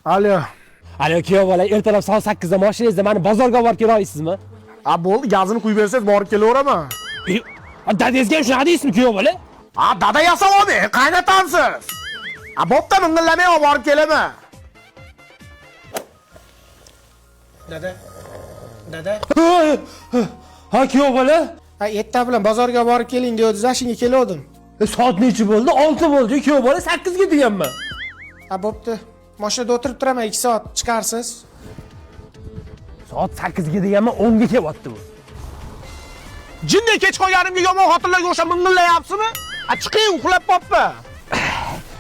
Alo. Alo kuyov bola, ertalab soat 8 da mashinangizda meni bozorga olib kela olasizmi? Bo'ldi, gazini quyib bersangiz borib kelaveraman. Dadangizga shunaqa deysizmi kuyov bola? Dada yasavodi, qaynatansiz. Bo'pti, mingillamay olib borib kelaman. Dada. Ha kuyov bola? Erta bilan bozorga borib keling deydi, shunga keldim. Soat necha bo'ldi? 6 bo'ldi kuyov bola, 8 ga deganman. Bo'pti. Mashinada o'tirib turaman 2 soat, chiqarsiz. Soat 8 ga deganman, 10 ga kelyapti bu. Jinday kech qolganimga yomon xotinlarga o'xshab mingillayapsizmi? Chiqing, uxlab qoppa.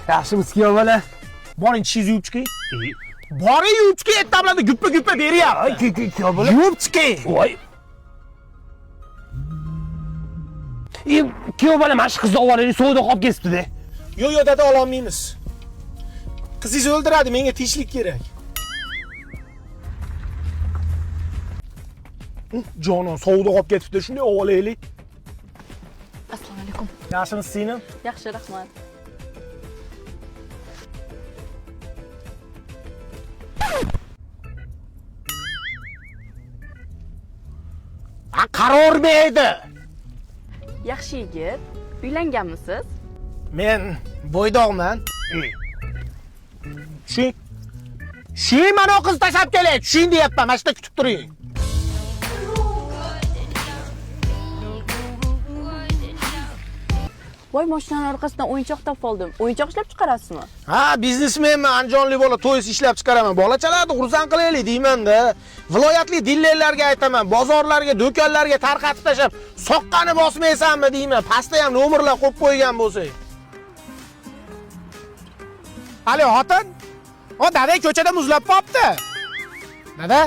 Yaxshimiz kuyov bola? Boring, tishingizni yuvib chiqing. Boring, yuvib chiqing, erta bilan guppa beryapti. Kuyov bola. Yuvib chiqing. Voy. Kuyov bola, mana shu qizni olib boraylik, suvda qolib ketibdi-da. Yo'q, dada, ola olmaymiz. Qizingiz o'ldiradi, menga tinchlik kerak. Jonon, suvda qolib ketibdi, shunday olaylik. Assalomu alaykum. Yaxshimisiz, singlim? Yaxshi, rahmat. Qaror berdi. Yaxshi yigit. Uylanganmisiz? Men bo'ydoqman. Tushing, mana o qiz tashlab kelay. Tushing deyapman, mana shunda kutib turing. Voy, mashinaning orqasidan o'yinchoq topib oldim. O'yinchoq ishlab chiqarasizmi? Biznesmenman, andijonlik bola, to'yis ishlab chiqaraman. Bolachalarni xursand qilaylik deyman-da. Viloyatli dillerlarga aytaman, bozorlarga, do'konlarga tarqatib tashab, soqqani bosmaysanmi deyman. Pastda ham nomerlar qo'yib qo'ygan bo'lsang. Alo, xotin? Dada ko'chada muzlab qopti. Dada?